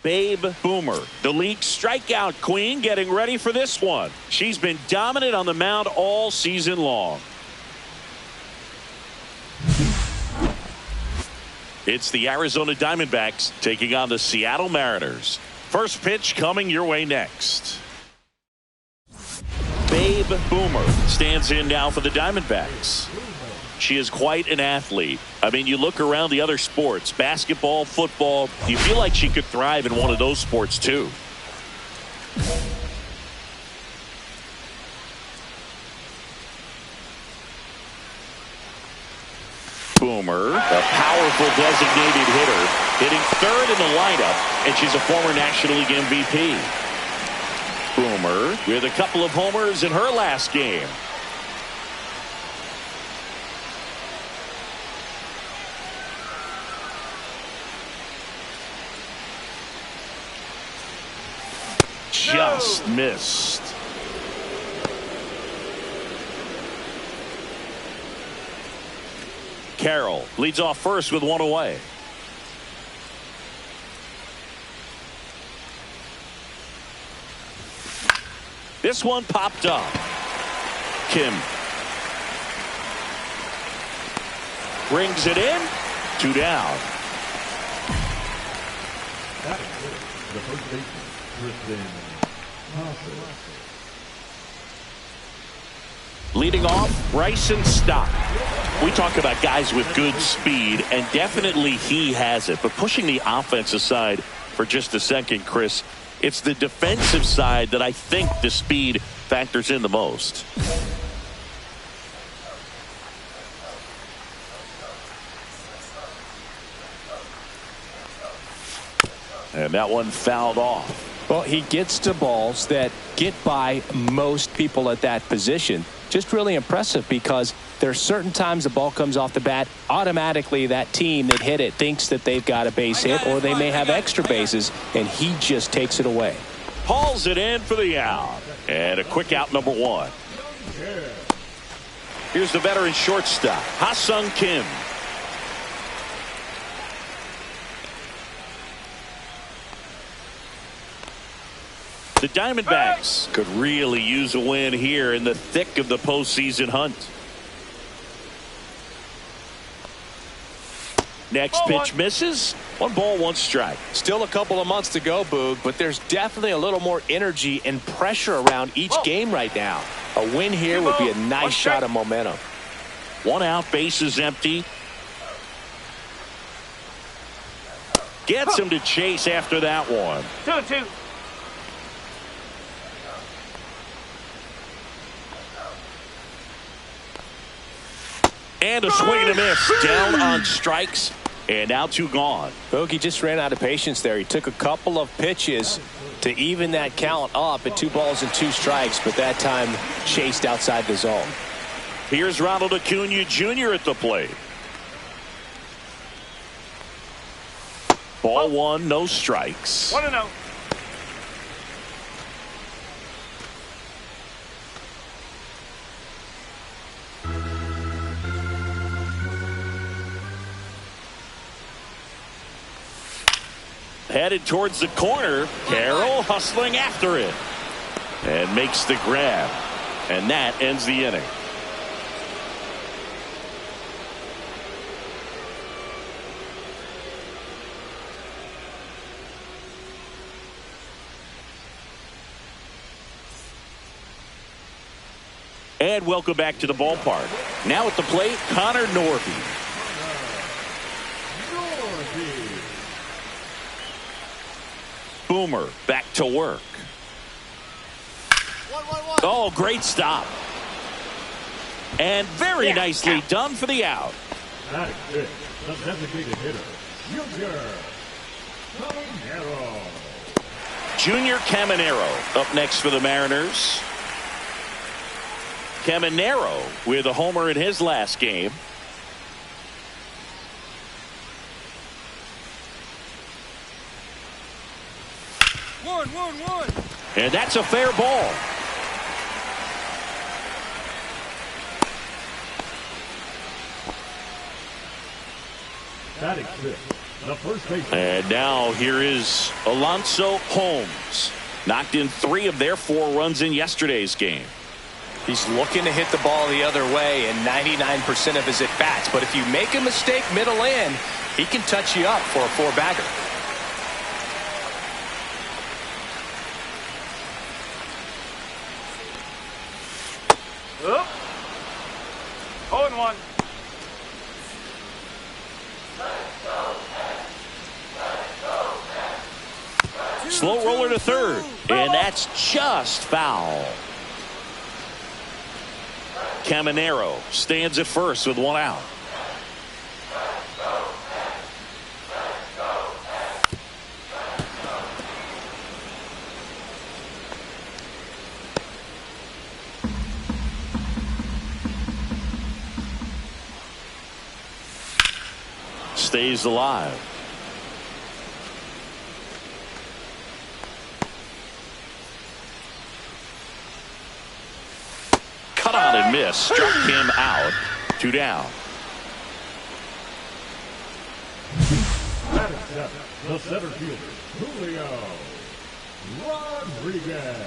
Babe Boomer, the league strikeout queen, getting ready for this one. She's been dominant on the mound all season long. It's the Arizona Diamondbacks taking on the Seattle Mariners. First pitch coming your way next. Babe Boomer stands in now for the Diamondbacks. She is quite an athlete. I mean, you look around the other sports, basketball, football, you feel like she could thrive in one of those sports too. Boomer, a powerful designated hitter, hitting third in the lineup, and she's a former National League MVP. Boomer with a couple of homers in her last game. Just missed. Carroll leads off first with one away. This one popped up. Kim brings it in. 2 down. The first baseman, Kristen. Leading off, Bryson Stott. We talk about guys with good speed, and definitely he has it. But pushing the offense aside for just a second, Chris, it's the defensive side that I think the speed factors in the most. And that one fouled off. Well, he gets to balls that get by most people at that position. Just really impressive because there are certain times the ball comes off the bat, automatically that team that hit it thinks that they've got a base hit or they may have extra bases, and he just takes it away. Hauls it in for the out. And a quick out, number 1. Here's the veteran shortstop, Ha-Sung Kim. The Diamondbacks could really use a win here in the thick of the postseason hunt. Next pitch misses. 1 ball, 1 strike. Still a couple of months to go, Boog, but there's definitely a little more energy and pressure around each game right now. A win here would be a nice shot of momentum. 1 out, bases empty. Gets him to chase after that one. 2-2. And a swing and a miss. Down on strikes. And now 2 gone. Bogey just ran out of patience there. He took a couple of pitches to even that count up at 2 balls and 2 strikes, but that time chased outside the zone. Here's Ronald Acuna Jr. at the plate. Ball 1, no strikes. 1-0. Headed towards the corner. Carroll hustling after it. And makes the grab. And that ends the inning. And welcome back to the ballpark. Now at the plate, Connor Norby. Boomer back to work. Oh, great stop. And very nicely done for the out. That is good. The designated hitter, Junior Caminero up next for the Mariners. Caminero with a homer in his last game. One. And that's a fair ball. That is good. the first baseman. And now here is Alonso Holmes. Knocked in 3 of their 4 runs in yesterday's game. He's looking to hit the ball the other way in 99% of his at-bats. But if you make a mistake middle in, he can touch you up for a 4-bagger. Oop. 0-1. Slow roller to third. And that's just foul. Caminero stands at first with 1 out. Stays alive. Cut on and miss. Struck him out. 2 down. That is the center fielder, Julio Rodriguez.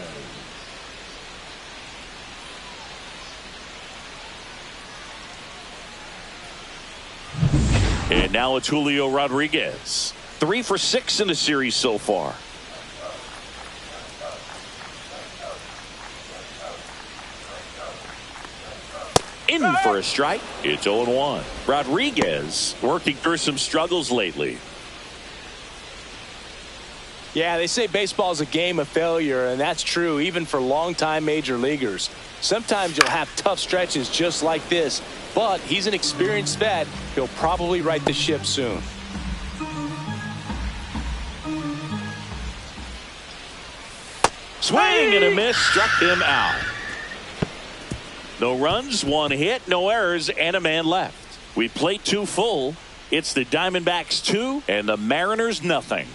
And now it's Julio Rodriguez. 3 for 6 in the series so far. In for a strike. It's 0-1. Rodriguez working through some struggles lately. Yeah, they say baseball is a game of failure, and that's true even for longtime major leaguers. Sometimes you'll have tough stretches just like this, but he's an experienced vet. He'll probably right the ship soon. Swing and a miss. Struck him out. No runs, 1 hit, no errors, and a man left. We play 2 full. It's the Diamondbacks 2 and the Mariners nothing.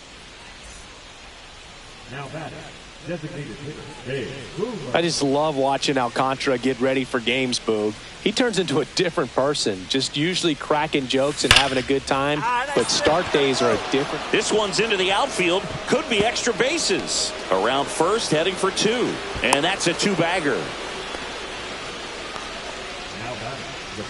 Now batting, designated hitter, Dave Boomer. I just love watching Alcantara get ready for games, Boog. He turns into a different person, just usually cracking jokes and having a good time, but start days are a different. This one's into the outfield. Could be extra bases. Around first, heading for 2. And that's a 2-bagger.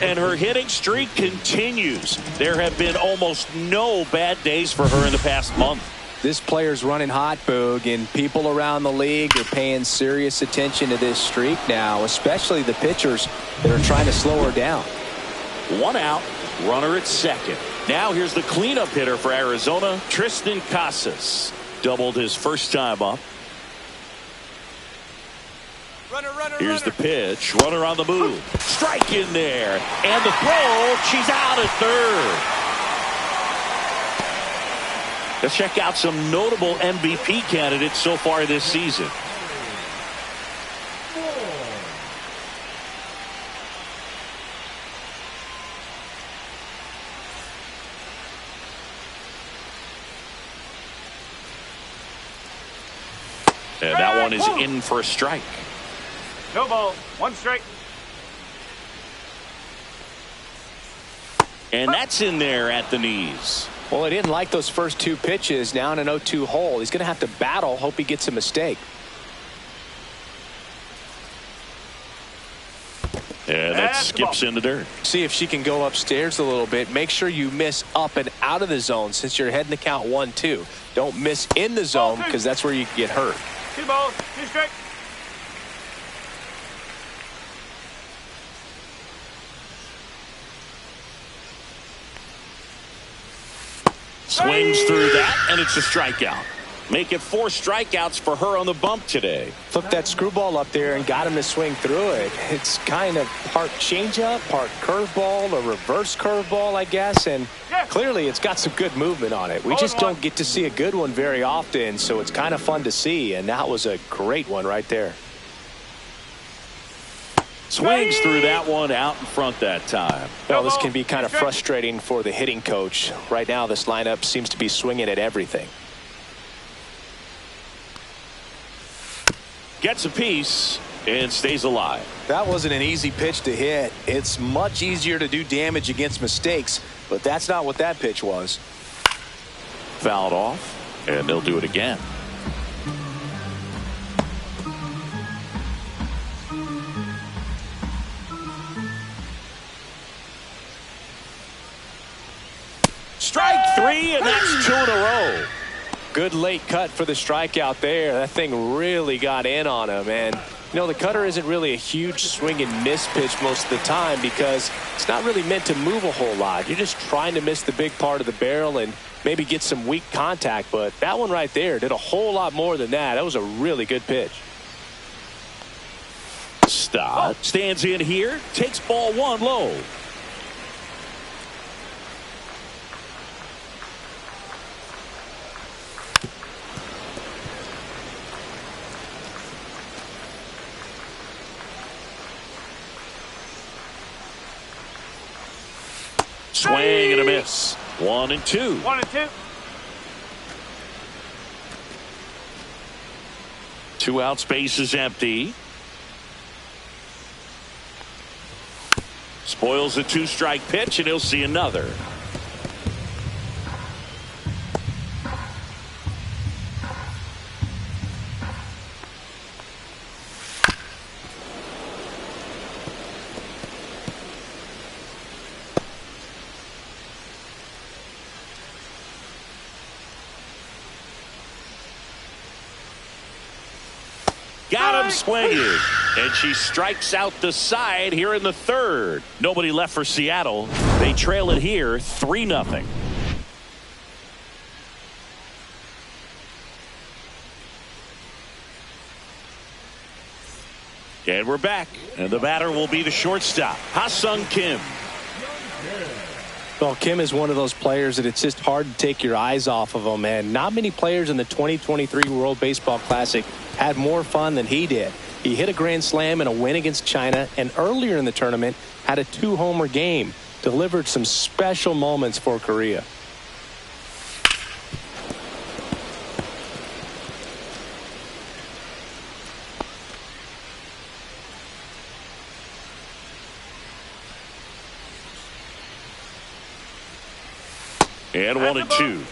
And her hitting streak continues. There have been almost no bad days for her in the past month. This player's running hot, Boog, and people around the league are paying serious attention to this streak now, especially the pitchers that are trying to slow her down. 1 out, runner at second. Now here's the cleanup hitter for Arizona, Tristan Casas. Doubled his first time up. Here's the pitch. Runner on the move. Strike in there. And the throw. She's out at third. Let's check out some notable MVP candidates so far this season. And that one is in for a strike. No ball. 1 strike. And that's in there at the knees. Well, he didn't like those first 2 pitches. Now in an 0-2 hole. He's going to have to battle. Hope he gets a mistake. And that skips in the dirt. See if she can go upstairs a little bit. Make sure you miss up and out of the zone since you're heading to count 1-2. Don't miss in the zone because that's where you can get hurt. 2 balls. 2 strikes. Swings through that, and it's a strikeout. Make it 4 strikeouts for her on the bump today. Flipped that screwball up there and got him to swing through it. It's kind of part changeup, part curveball, a reverse curveball, I guess. And clearly it's got some good movement on it. We just don't get to see a good one very often, so it's kind of fun to see. And that was a great one right there. Swings through that one out in front that time. Well, this can be kind of frustrating for the hitting coach. Right now, this lineup seems to be swinging at everything. Gets a piece and stays alive. That wasn't an easy pitch to hit. It's much easier to do damage against mistakes, but that's not what that pitch was. fouled off, and they'll do it again. Strike three, and that's 2 in a row. Good late cut for the strikeout there. That thing really got in on him. And, you know, the cutter isn't really a huge swing and miss pitch most of the time because it's not really meant to move a whole lot. You're just trying to miss the big part of the barrel and maybe get some weak contact. But that one right there did a whole lot more than that. That was a really good pitch. Stott stands in here, takes ball 1 low. Swing and a miss. 1 and 2. 1 and 2. 2 out, space is empty. Spoils a 2-strike pitch, and he'll see another. Got him swinging, and she strikes out the side here in the 3rd. Nobody left for Seattle. They trail it here 3-0. And we're back, and the batter will be the shortstop, Ha-Sung Kim. Well, Kim is one of those players that it's just hard to take your eyes off of him, and not many players in the 2023 World Baseball Classic had more fun than he did. He hit a grand slam in a win against China, and earlier in the tournament had a 2-homer game. Delivered some special moments for Korea. And 1 and 2.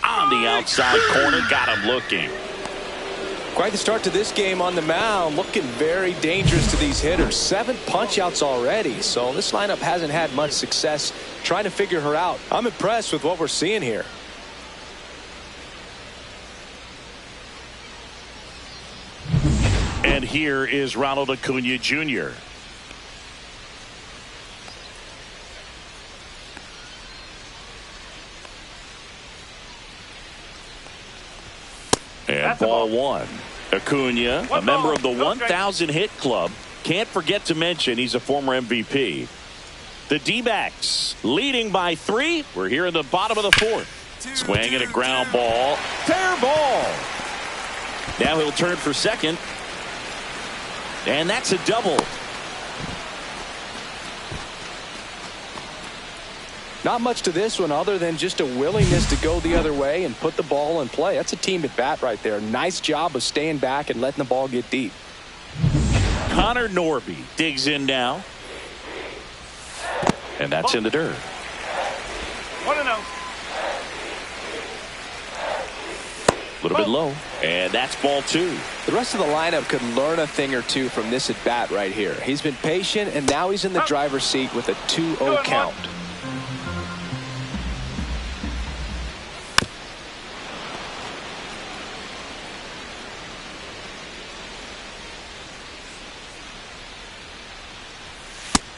On the outside corner, got him looking. Quite the start to this game on the mound. Looking very dangerous to these hitters. 7 punch-outs already, so this lineup hasn't had much success trying to figure her out. I'm impressed with what we're seeing here. And here is Ronald Acuna Jr. And ball 1. Acuna, a member of the 1,000 hit club. Can't forget to mention he's a former MVP. The D-backs leading by 3. We're here in the bottom of the 4th. Swing and a ground ball. Fair ball. Now he'll turn for second. And that's a double. Not much to this one other than just a willingness to go the other way and put the ball in play. That's a team at bat right there. Nice job of staying back and letting the ball get deep. Connor Norby digs in now. And that's in the dirt. 1-0. A little bit low. And that's ball 2. The rest of the lineup could learn a thing or two from this at bat right here. He's been patient, and now he's in the driver's seat with a 2-0 count.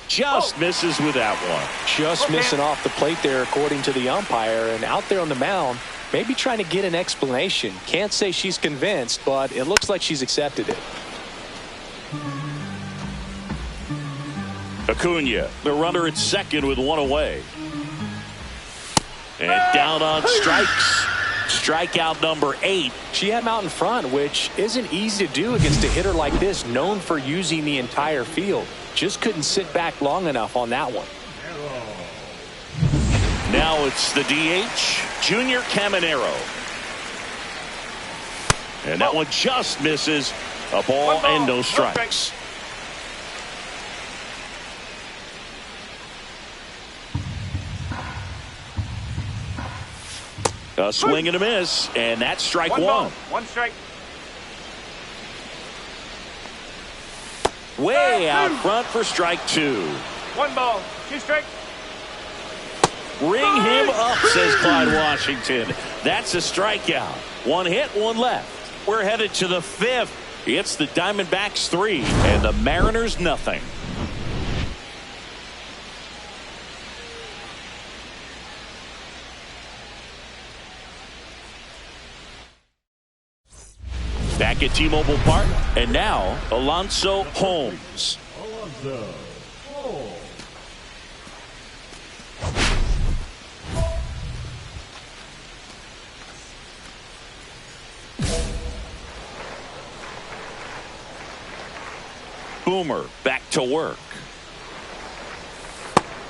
Just misses with that one. Just missing off the plate there, according to the umpire. And out there on the mound, maybe trying to get an explanation. Can't say she's convinced, but it looks like she's accepted it. Acuna, the runner at second with 1 away. And down on strikes. Strikeout number 8. She had him out in front, which isn't easy to do against a hitter like this, known for using the entire field. Just couldn't sit back long enough on that one. Now it's the DH, Junior Caminero. And that one just misses. A ball and no strikes. A swing and a miss, and that's strike One one. ball, one strike. Way out front for strike two. One ball, two strike. Ring him up, says Clyde Washington. That's a strikeout. One hit, one left. We're headed to the fifth. It's the Diamondbacks 3 and the Mariners nothing. Back at T-Mobile Park, and now Alonso Holmes. Alonso Holmes. Boomer back to work.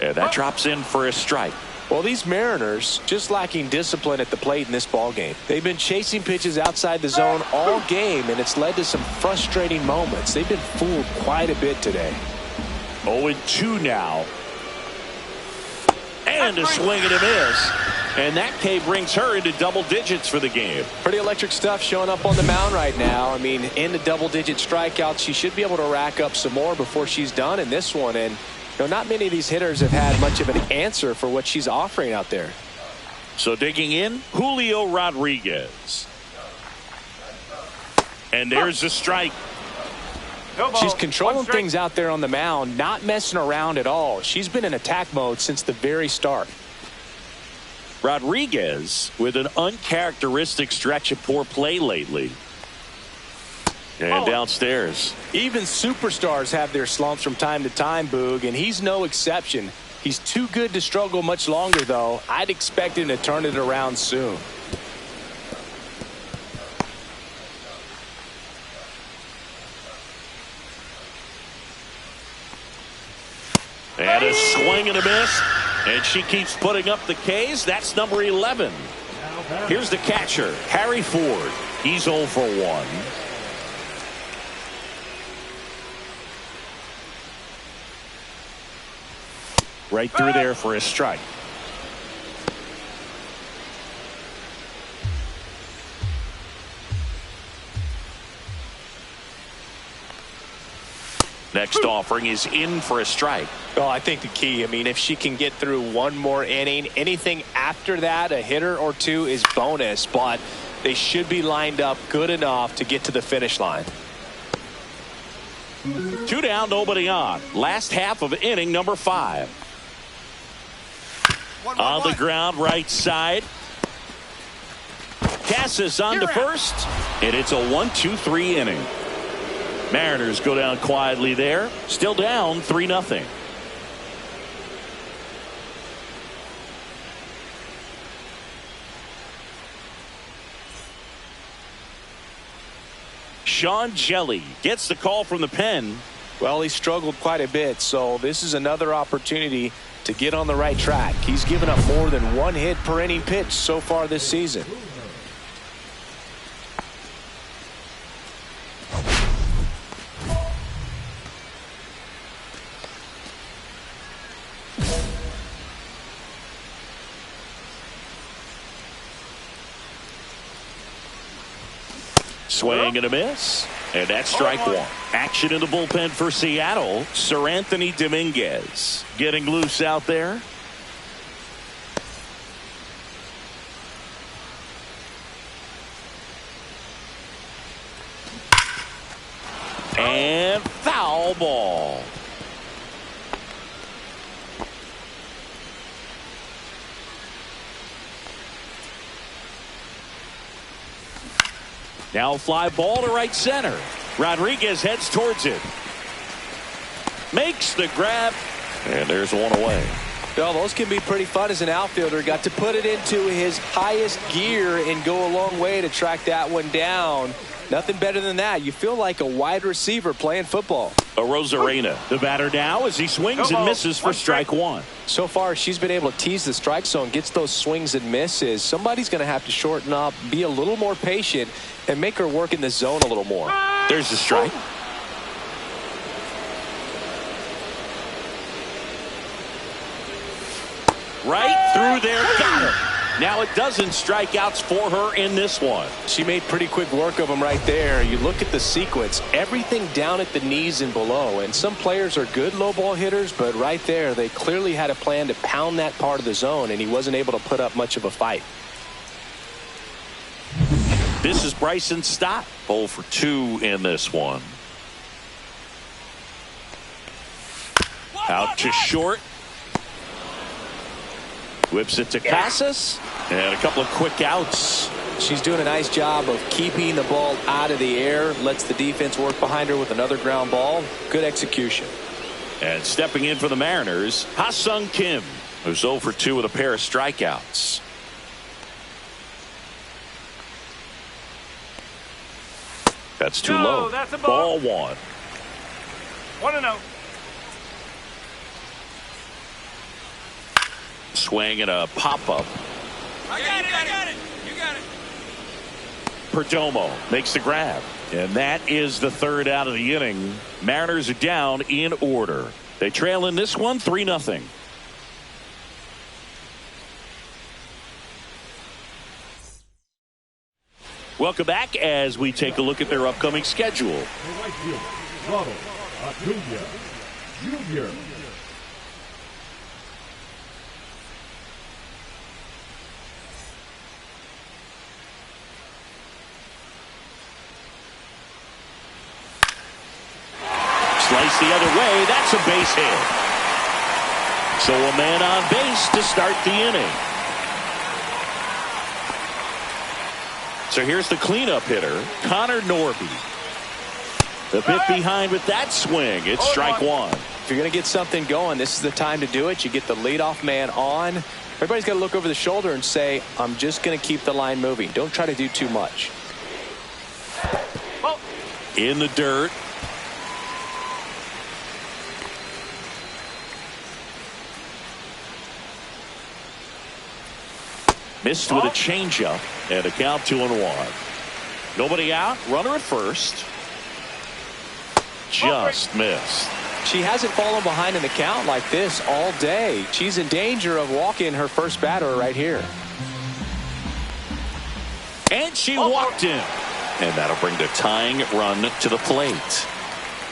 And that drops in for a strike. Well, these Mariners just lacking discipline at the plate in this ballgame. They've been chasing pitches outside the zone all game, and it's led to some frustrating moments. They've been fooled quite a bit today. 0-2 now. And a swing and a miss. And that K brings her into double digits for the game. Pretty electric stuff showing up on the mound right now. I mean, in the double-digit strikeouts, she should be able to rack up some more before she's done in this one. And not many of these hitters have had much of an answer for what she's offering out there. So digging in, Julio Rodriguez. And there's a strike. No ball, She's controlling one strike. things out there on the mound, not messing around at all. She's been in attack mode since the very start. Rodriguez with an uncharacteristic stretch of poor play lately. And downstairs. Even superstars have their slumps from time to time, Boog, and he's no exception. He's too good to struggle much longer, though. I'd expect him to turn it around soon. And a swing and a miss. And she keeps putting up the Ks. That's number 11. Here's the catcher, Harry Ford. He's 0 for 1. Right through there for a strike. Next offering is in for a strike. Oh, I think the key, I mean, if she can get through one more inning, anything after that, a hitter or two is bonus, but they should be lined up good enough to get to the finish line. 2 down, nobody on. Last half of inning number 5. On the ground, right side. Cassis on to first, and it's a 1-2-3 inning. Mariners go down quietly there. Still down 3-0. Sean Jelly gets the call from the pen. Well, he struggled quite a bit, so this is another opportunity to get on the right track. He's given up more than 1 hit per inning pitch so far this season. Swing and a miss. And that's strike one. Action in the bullpen for Seattle. Sir Anthony Dominguez getting loose out there. And foul ball. Now fly ball to right center. Rodriguez heads towards it. Makes the grab. And there's one away. Well, those can be pretty fun as an outfielder. Got to put it into his highest gear and go a long way to track that one down. Nothing better than that. You feel like a wide receiver playing football. A Rosarena, the batter now as he swings and misses for strike one. So far, she's been able to tease the strike zone, gets those swings and misses. Somebody's going to have to shorten up, be a little more patient, and make her work in the zone a little more. There's the strike. Right through there, got him. Now, 12 strikeouts for her in this one. She made pretty quick work of them right there. You look at the sequence, everything down at the knees and below. And some players are good low ball hitters, but right there, they clearly had a plan to pound that part of the zone, and he wasn't able to put up much of a fight. This is Bryson Stott, 0 for 2 in this one. Out to short. Whips it to Casas. And a couple of quick outs. She's doing a nice job of keeping the ball out of the air. Lets the defense work behind her with another ground ball. Good execution. And stepping in for the Mariners, Ha-Sung Kim, who's 0 for 2 with a pair of strikeouts. That's too low. That's a ball. Ball 1. 1-0. Swing and a pop-up. I got it. You got it. Perdomo makes the grab. And that is the third out of the inning. Mariners are down in order. They trail in this one 3-0. Welcome back as we take a look at their upcoming schedule. Right field, Ronald Acuna Jr. Slice the other way. That's a base hit. So a man on base to start the inning. So here's the cleanup hitter, Connor Norby. The bit behind with that swing. It's strike 1. If you're going to get something going, this is the time to do it. You get the leadoff man on. Everybody's got to look over the shoulder and say, I'm just going to keep the line moving. Don't try to do too much. In the dirt. Missed with a changeup and a count 2-1. Nobody out. Runner at first. Just missed. She hasn't fallen behind in the count like this all day. She's in danger of walking her first batter right here. And she walked in. And that'll bring the tying run to the plate.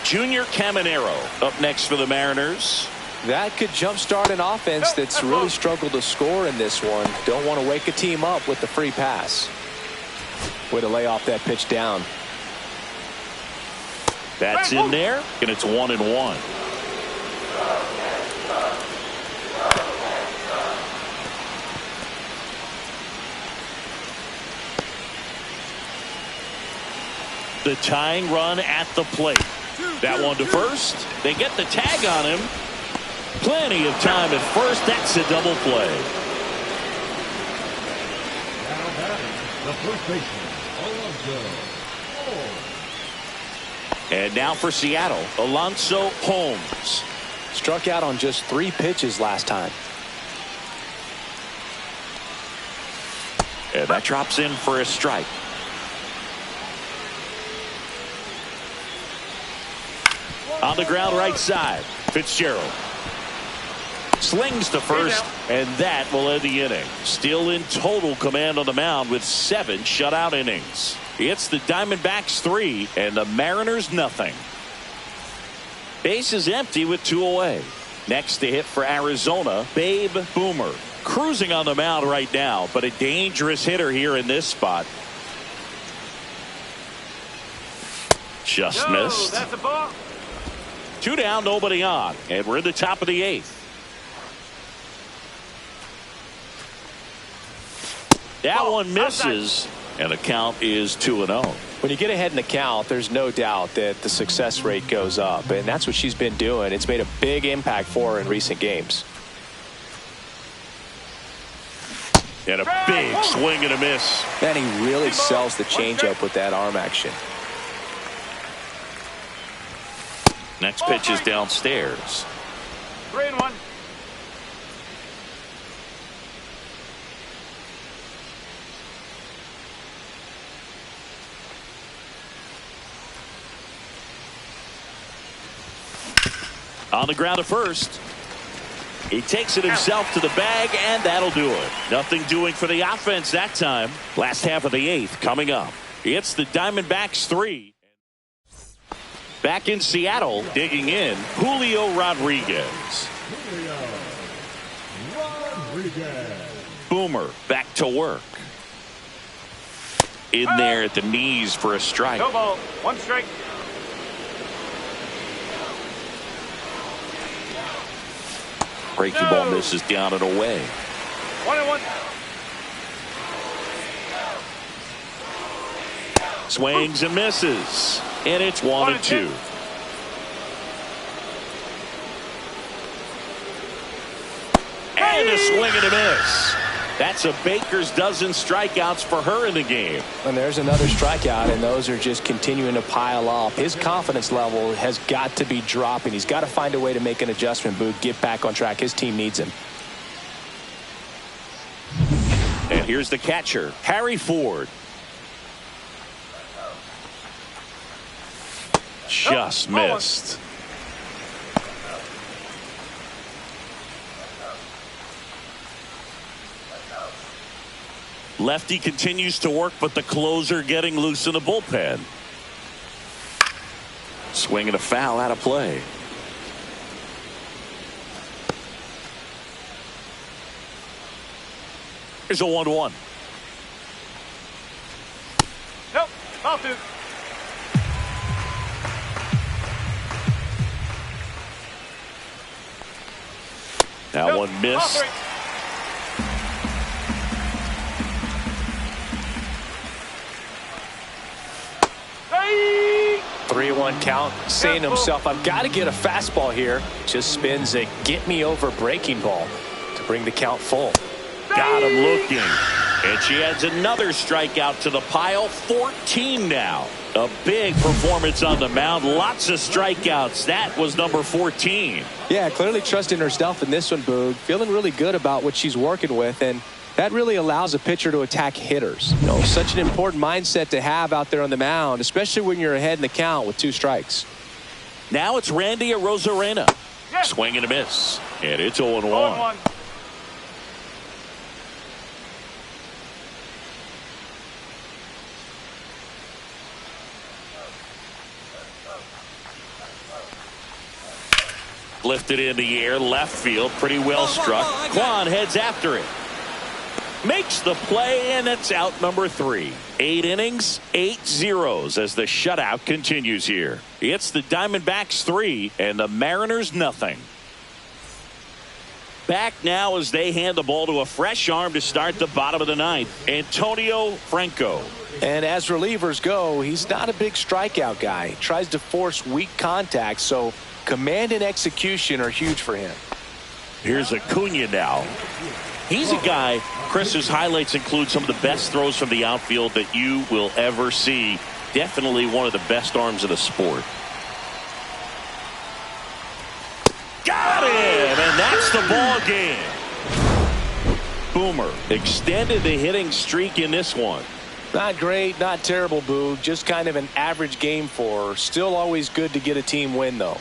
Junior Caminero up next for the Mariners. That could jumpstart an offense that's really struggled to score in this one. Don't want to wake a team up with the free pass. Way to lay off that pitch down. That's in there, and it's 1-1. The tying run at the plate. That one to first. They get the tag on him. Plenty of time at first. That's a double play. Now batting, the first baseman, Alonso Holmes. And now for Seattle, Alonso Holmes. Struck out on just 3 pitches last time. And that drops in for a strike. On the ground right side, Fitzgerald. Slings to first, and that will end the inning. Still in total command on the mound with 7 shutout innings. It's the Diamondbacks 3 and the Mariners nothing. Base is empty with 2 away. Next to hit for Arizona, Babe Boomer. Cruising on the mound right now, but a dangerous hitter here in this spot. Just missed. That's a ball. 2 down, nobody on, and we're in the top of the 8th. That one misses, and the count is 2-0. When you get ahead in the count, there's no doubt that the success rate goes up, and that's what she's been doing. It's made a big impact for her in recent games. And a big swing and a miss. And he really sells the changeup with that arm action. Next pitch is downstairs. 3-1. On the ground at first. He takes it himself to the bag, and that'll do it. Nothing doing for the offense that time. Last half of the 8th coming up. It's the Diamondbacks 3. Back in Seattle, digging in, Julio Rodriguez. Boomer back to work. In there at the knees for a strike. No ball. 1 strike. Breaking ball misses down and away. 1-1. Swings and misses. And it's 1-2. And a swing and a miss. That's a baker's dozen strikeouts for her in the game. And there's another strikeout, and those are just continuing to pile up. His confidence level has got to be dropping. He's got to find a way to make an adjustment, Boog, get back on track. His team needs him. And here's the catcher, Harry Ford. Just missed. Lefty continues to work, but the closer getting loose in the bullpen. Swing and a foul out of play. Here's a 1-1. Nope. Ball 2. That one missed. 3-1 count, saying to himself, I've got to get a fastball here. Just spins a get-me-over breaking ball to bring the count full. Got him looking. And she adds another strikeout to the pile. 14 now. A big performance on the mound. Lots of strikeouts. That was number 14. Yeah, clearly trusting herself in this one, Boog. Feeling really good about what she's working with, and that really allows a pitcher to attack hitters. You know, such an important mindset to have out there on the mound, especially when you're ahead in the count with 2 strikes. Now it's Randy Arozarena. Swing and a miss. And it's 0-1. Lifted in the air, left field, pretty well struck. Kwan heads after it. Makes the play, and it's out number 3. 8 innings, 8 zeros as the shutout continues here. It's the Diamondbacks 3 and the Mariners nothing. Back now as they hand the ball to a fresh arm to start the bottom of the 9th. Antonio Franco. And as relievers go, he's not a big strikeout guy. He tries to force weak contact, so command and execution are huge for him. Here's Acuna now. He's a guy, Chris's highlights include some of the best throws from the outfield that you will ever see. Definitely one of the best arms of the sport. Got him, and that's the ball game. Boomer extended the hitting streak in this one. Not great, not terrible, Boog. Just kind of an average game for her. Still always good to get a team win, though.